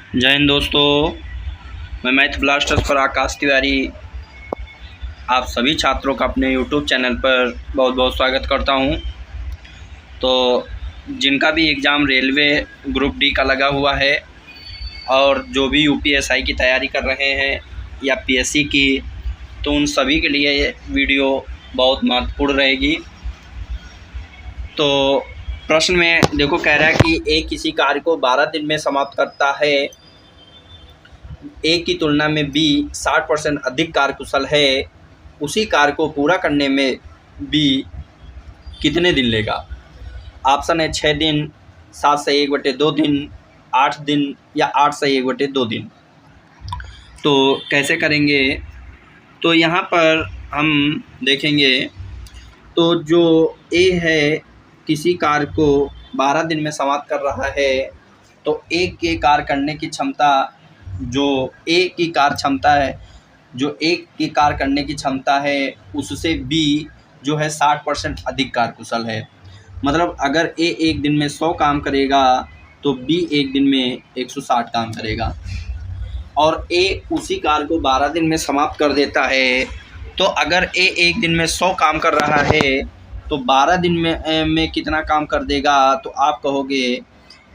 जय हिंद दोस्तों। मैं मैथ ब्लास्टर्स पर आकाश तिवारी आप सभी छात्रों का अपने यूट्यूब चैनल पर बहुत बहुत स्वागत करता हूं। तो जिनका भी एग्ज़ाम रेलवे ग्रुप डी का लगा हुआ है और जो भी यूपीएसआई की तैयारी कर रहे हैं या पीएससी की, तो उन सभी के लिए ये वीडियो बहुत महत्वपूर्ण रहेगी। तो प्रश्न में देखो कह रहा है कि ए किसी कार्य को 12 दिन में समाप्त करता है, ए की तुलना में बी 60% अधिक कार्यकुशल है, उसी कार्य को पूरा करने में बी कितने दिन लेगा। ऑप्शन है 6 दिन, 7 से 1/2 दिन, 8 दिन या 8 से 1/2 दिन। तो कैसे करेंगे, तो यहाँ पर हम देखेंगे तो जो ए है किसी कार्य को 12 दिन में समाप्त कर रहा है, तो ए के कार्य करने की क्षमता, जो ए की कार्य क्षमता है, जो ए की कार्य करने की क्षमता है उससे बी जो है 60% अधिक कार्यकुशल है। मतलब अगर ए एक दिन में 100 काम करेगा तो बी एक दिन में 160 काम करेगा। और ए उसी कार्य को 12 दिन में समाप्त कर देता है, तो अगर ए एक दिन में 100 काम कर रहा है तो 12 दिन में कितना काम कर देगा। तो आप कहोगे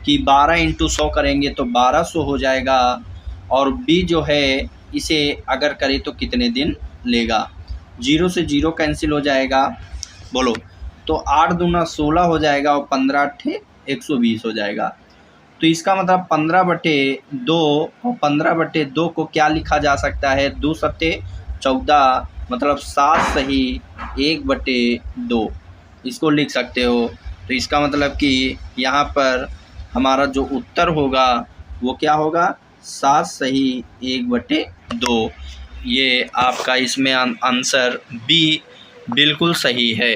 कि 12 × 100 करेंगे तो 1200 हो जाएगा। और बी जो है इसे अगर करे तो कितने दिन लेगा। 0 से 0 कैंसिल हो जाएगा, बोलो, तो 8 दूना 16 हो जाएगा और 15 × 8 120 हो जाएगा। तो इसका मतलब 15/2 और 15/2 को क्या लिखा जा सकता है, 2 सत्ते 14, मतलब 7 सही 1/2 इसको लिख सकते हो। तो इसका मतलब कि यहाँ पर हमारा जो उत्तर होगा वो क्या होगा, 7 सही 1/2। ये आपका इसमें आंसर बी बिल्कुल सही है।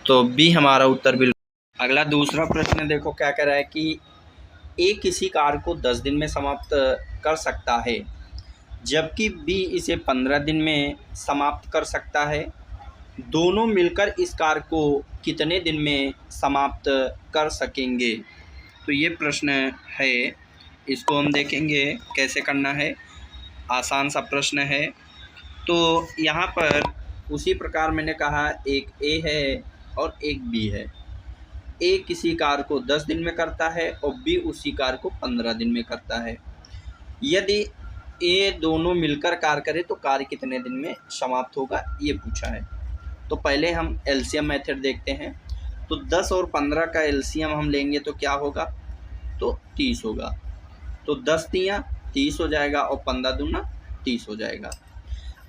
तो बी हमारा उत्तर बिल्कुल। अगला दूसरा प्रश्न देखो क्या कह रहा है कि ए किसी कार्य को 10 दिन में समाप्त कर सकता है, जबकि बी इसे 15 दिन में समाप्त कर सकता है। दोनों मिलकर इस कार्य को कितने दिन में समाप्त कर सकेंगे। तो ये प्रश्न है, इसको हम देखेंगे कैसे करना है। आसान सा प्रश्न है। तो यहाँ पर उसी प्रकार मैंने कहा एक ए है और एक बी है। ए किसी कार्य को 10 दिन में करता है और बी उसी कार्य को 15 दिन में करता है। यदि ए दोनों मिलकर कार्य करे तो कार्य कितने दिन में समाप्त होगा, ये पूछा है। तो पहले हम एलसीएम मेथड देखते हैं। तो 10 और 15 का एलसीएम हम लेंगे तो क्या होगा, तो 30 होगा। तो 10 तियाँ 30 हो जाएगा और 15 दूना 30 हो जाएगा।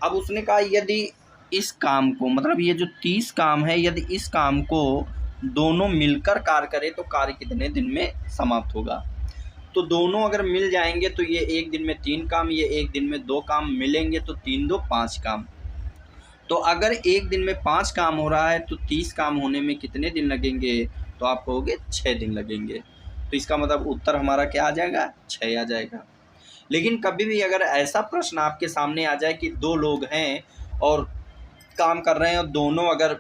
अब उसने कहा यदि इस काम को, मतलब ये जो 30 काम है, यदि इस काम को दोनों मिलकर कार्य करे तो कार्य कितने दिन में समाप्त होगा। तो दोनों अगर मिल जाएंगे तो ये एक दिन में 3 काम, ये एक दिन में 2 काम मिलेंगे तो 3 2 5 काम। तो अगर एक दिन में 5 काम हो रहा है तो 30 काम होने में कितने दिन लगेंगे, तो आप कहोगे 6 दिन लगेंगे। तो इसका मतलब उत्तर हमारा क्या आ जाएगा, 6 आ जाएगा। लेकिन कभी भी अगर ऐसा प्रश्न आपके सामने आ जाए कि 2 लोग हैं और काम कर रहे हैं और दोनों अगर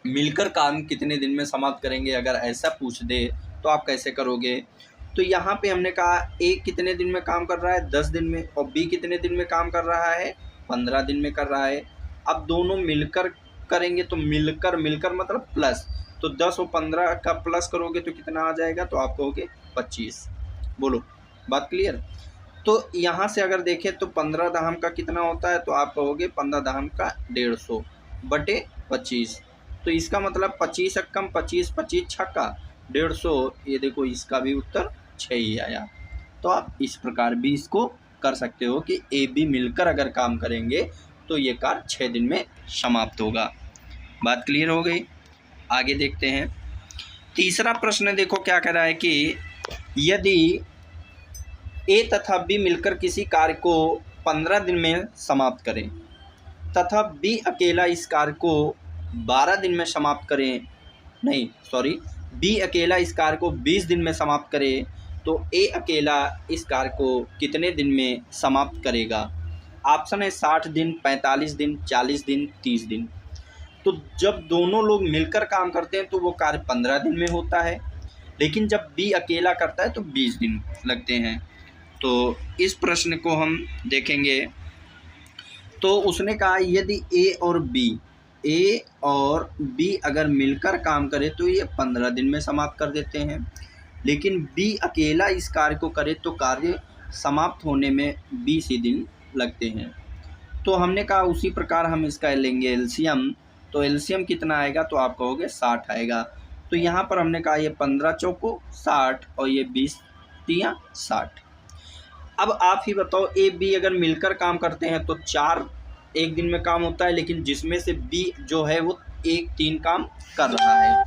मिलकर काम कितने दिन में समाप्त करेंगे, अगर ऐसा पूछ दे तो आप कैसे करोगे। तो यहाँ पे हमने कहा ए कितने दिन में काम कर रहा है, 10 दिन में, और बी कितने दिन में काम कर रहा है, 15 दिन में कर रहा है। अब दोनों मिलकर करेंगे तो मिलकर मतलब प्लस, तो 10 और 15 का प्लस करोगे तो कितना आ जाएगा, तो आप कहोगे 25। बोलो, बात क्लियर। तो यहाँ से अगर देखें तो 15 दहम का कितना होता है, तो आप कहोगे 15 दहम का 150 बटे 25। तो इसका मतलब 25 अक्कम 25, 25 छक्का 150। ये देखो इसका भी उत्तर 6 ही आया। तो आप इस प्रकार भी इसको कर सकते हो कि ए बी मिलकर अगर काम करेंगे तो ये कार्य 6 दिन में समाप्त होगा। बात क्लियर हो गई। आगे देखते हैं। तीसरा प्रश्न देखो क्या कह रहा है कि यदि ए तथा बी मिलकर किसी कार्य को 15 दिन में समाप्त करें तथा बी अकेला इस कार्य को 12 दिन में समाप्त करें, नहीं सॉरी, बी अकेला इस कार्य को 20 दिन में समाप्त करे, तो ए अकेला इस कार्य को कितने दिन में समाप्त करेगा। ऑप्शन है 60 दिन, 45 दिन, 40 दिन, 30 दिन। तो जब दोनों लोग मिलकर काम करते हैं तो वो कार्य 15 दिन में होता है, लेकिन जब बी अकेला करता है तो 20 दिन लगते हैं। तो इस प्रश्न को हम देखेंगे। तो उसने कहा यदि ए और बी अगर मिलकर काम करे तो ये 15 दिन में समाप्त कर देते हैं, लेकिन बी अकेला इस कार्य को करे तो कार्य समाप्त होने में 20 ही दिन लगते हैं। तो हमने कहा उसी प्रकार हम इसका लेंगे एलसीएम। तो एलसीएम कितना आएगा, तो आप कहोगे 60 आएगा। तो यहाँ पर हमने कहा ये 15 चौको 60 और ये 20 तियाँ 60। अब आप ही बताओ, ए बी अगर मिलकर काम करते हैं तो 4 एक दिन में काम होता है, लेकिन जिसमें से बी जो है वो 3 काम कर रहा है।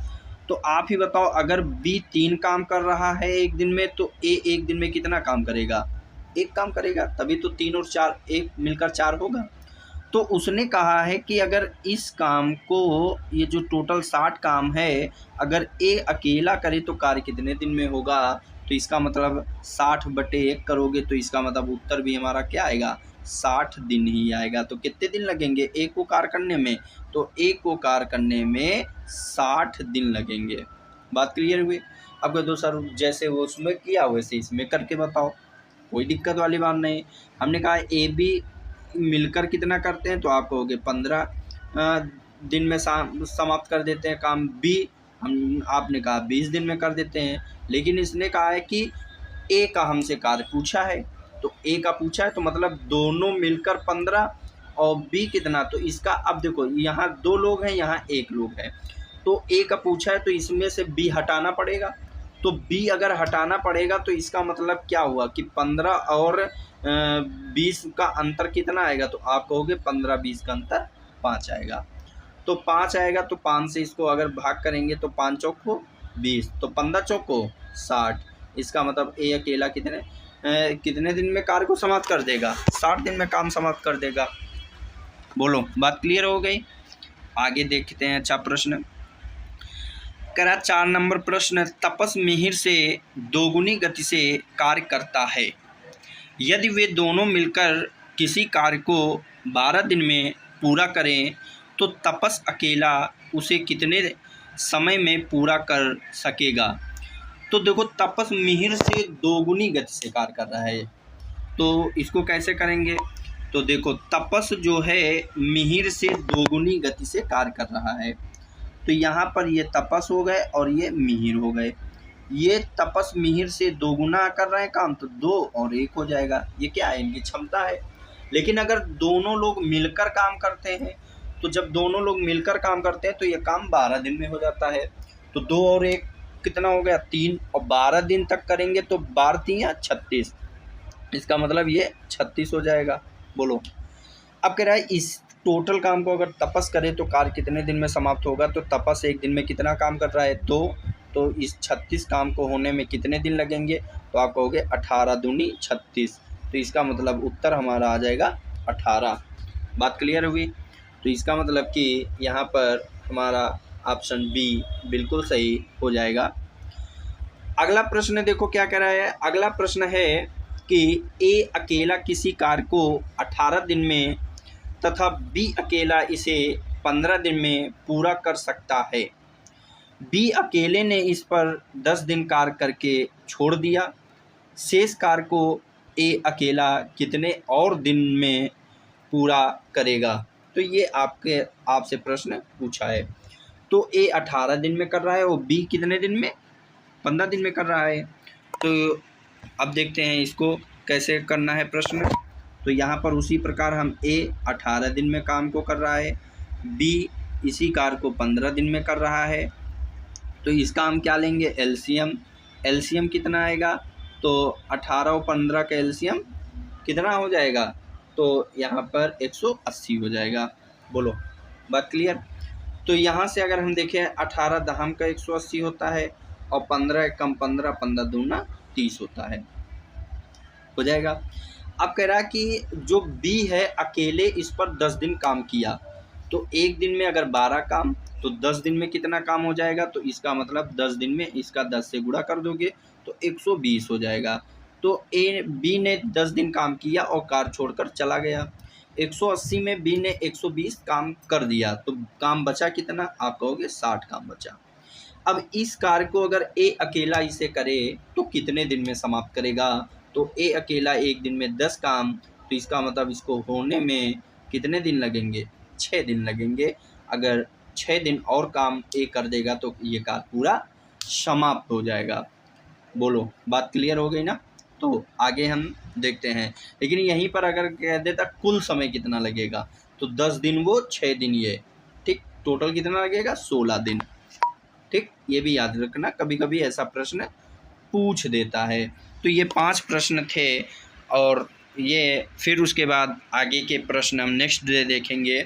तो आप ही बताओ, अगर बी 3 काम कर रहा है एक दिन में तो ए एक दिन में कितना काम करेगा, 1 काम करेगा, तभी तो 3 और 4 1 मिलकर 4 होगा। तो उसने कहा है कि अगर इस काम को, ये जो टोटल 60 काम है, अगर ए अकेला करे तो कार्य कितने दिन में होगा। तो इसका मतलब 60/1 करोगे तो इसका मतलब उत्तर भी हमारा क्या आएगा, 60 दिन ही आएगा। तो कितने दिन लगेंगे ए को कार्य करने में, तो ए को कार्य करने में 60 दिन लगेंगे। बात क्लियर हुई। अब कह दो सर जैसे वो उसमें किया वैसे इसमें करके बताओ, कोई दिक्कत वाली बात नहीं। हमने कहा ए बी मिलकर कितना करते हैं, तो आप कहोगे 15 दिन में समाप्त कर देते हैं काम। बी आपने कहा 20 दिन में कर देते हैं, लेकिन इसने कहा है कि ए का हमसे कार्य पूछा है, तो ए का पूछा है तो मतलब दोनों मिलकर 15 और बी कितना, तो इसका अब देखो यहाँ 2 लोग हैं, यहाँ 1 लोग है, तो ए का पूछा है तो इसमें से बी हटाना पड़ेगा। तो बी अगर हटाना पड़ेगा तो इसका मतलब क्या हुआ कि 15 और 20 का अंतर कितना आएगा, तो आप कहोगे 15-20 का अंतर 5 आएगा। तो 5 आएगा, तो 5 से इसको अगर भाग करेंगे तो 5 चौको 20, तो 15 चौको 60। इसका मतलब ए अकेला कितने दिन में कार्य को समाप्त कर देगा, 60 दिन में काम समाप्त कर देगा। बोलो, बात क्लियर हो गई। आगे देखते हैं। अच्छा प्रश्न करा 4 नंबर प्रश्न, तपस मिहिर से दोगुनी गति से कार्य करता है। यदि वे दोनों मिलकर किसी कार्य को 12 दिन में पूरा करें तो तपस अकेला उसे कितने समय में पूरा कर सकेगा। तो देखो तपस मिहिर से दोगुनी गति से कार्य कर रहा है, तो इसको कैसे करेंगे। तो देखो तपस जो है मिहिर से दोगुनी गति से कार्य कर रहा है, तो यहाँ पर ये तपस हो गए और ये मिहिर हो गए। ये तपस मिहिर से दोगुना कर रहे हैं काम, तो 2 और 1 हो जाएगा। ये क्या है, इनकी क्षमता है। लेकिन अगर दोनों लोग मिलकर काम करते हैं, तो जब दोनों लोग मिलकर काम करते हैं तो ये काम 12 दिन में हो जाता है। तो 2 और 1 कितना हो गया, 3, और 12 दिन तक करेंगे तो 12 तियाँ 36। इसका मतलब ये 36 हो जाएगा। बोलो, अब कह रहा है इस टोटल काम को अगर तपस करे तो कार्य कितने दिन में समाप्त होगा। तो तपस एक दिन में कितना काम कर रहा है, 2, तो इस 36 काम को होने में कितने दिन लगेंगे, तो आप कहोगे 18 दूनी 36। तो इसका मतलब उत्तर हमारा आ जाएगा 18। बात क्लियर हुई। तो इसका मतलब कि यहाँ पर हमारा ऑप्शन बी बिल्कुल सही हो जाएगा। अगला प्रश्न देखो क्या कह रहा है। अगला प्रश्न है कि ए अकेला किसी कार्य को 18 दिन में तथा बी अकेला इसे 15 दिन में पूरा कर सकता है। बी अकेले ने इस पर 10 दिन कार्य करके छोड़ दिया। शेष कार्य को ए अकेला कितने और दिन में पूरा करेगा। तो ये आपसे प्रश्न पूछा है। तो ए 18 दिन में कर रहा है और बी कितने दिन में, 15 दिन में कर रहा है। तो अब देखते हैं इसको कैसे करना है प्रश्न। तो यहाँ पर उसी प्रकार हम ए 18 दिन में काम को कर रहा है, बी इसी कार्य को 15 दिन में कर रहा है। तो इसका हम क्या लेंगे, एलसीएम। एलसीएम कितना आएगा, तो 18 और 15 का एलसीएम कितना हो जाएगा, तो यहाँ पर 180 हो जाएगा। बोलो, बात क्लियर। तो यहाँ से अगर हम देखें 18 दहम का 180 होता है और 15 कम 15, 15 दूना 30 होता है, हो जाएगा। अब कह रहा है कि जो बी है अकेले इस पर 10 दिन काम किया, तो एक दिन में अगर 12 काम तो 10 दिन में कितना काम हो जाएगा। तो इसका मतलब 10 दिन में इसका 10 से गुणा कर दोगे तो 120 हो जाएगा। तो बी ने 10 दिन काम किया और कार छोड़कर चला गया। 180 में बी ने 120 काम कर दिया, तो काम बचा कितना, आप कहोगे 60 काम बचा। अब इस कार्य को अगर ए अकेला इसे करे तो कितने दिन में समाप्त करेगा? तो ए अकेला एक दिन में 10 काम, तो इसका मतलब इसको होने में कितने दिन लगेंगे? 6 दिन लगेंगे। अगर 6 दिन और काम ए कर देगा तो ये कार्य पूरा समाप्त हो जाएगा। बोलो, बात क्लियर हो गई ना? तो आगे हम देखते हैं। लेकिन यहीं पर अगर कह देता कुल समय कितना लगेगा, तो 10 दिन वो, 6 दिन ये, ठीक, टोटल कितना लगेगा? 16 दिन। ठीक, ये भी याद रखना, कभी कभी ऐसा प्रश्न पूछ देता है। तो ये 5 प्रश्न थे, और ये फिर उसके बाद आगे के प्रश्न हम नेक्स्ट डे देखेंगे।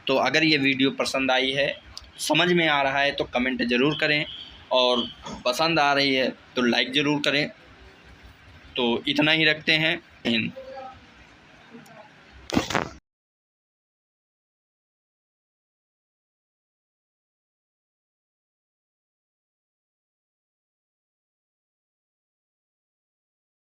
तो अगर ये वीडियो पसंद आई है, समझ में आ रहा है तो कमेंट ज़रूर करें, और पसंद आ रही है तो लाइक ज़रूर करें। तो इतना ही रखते हैं।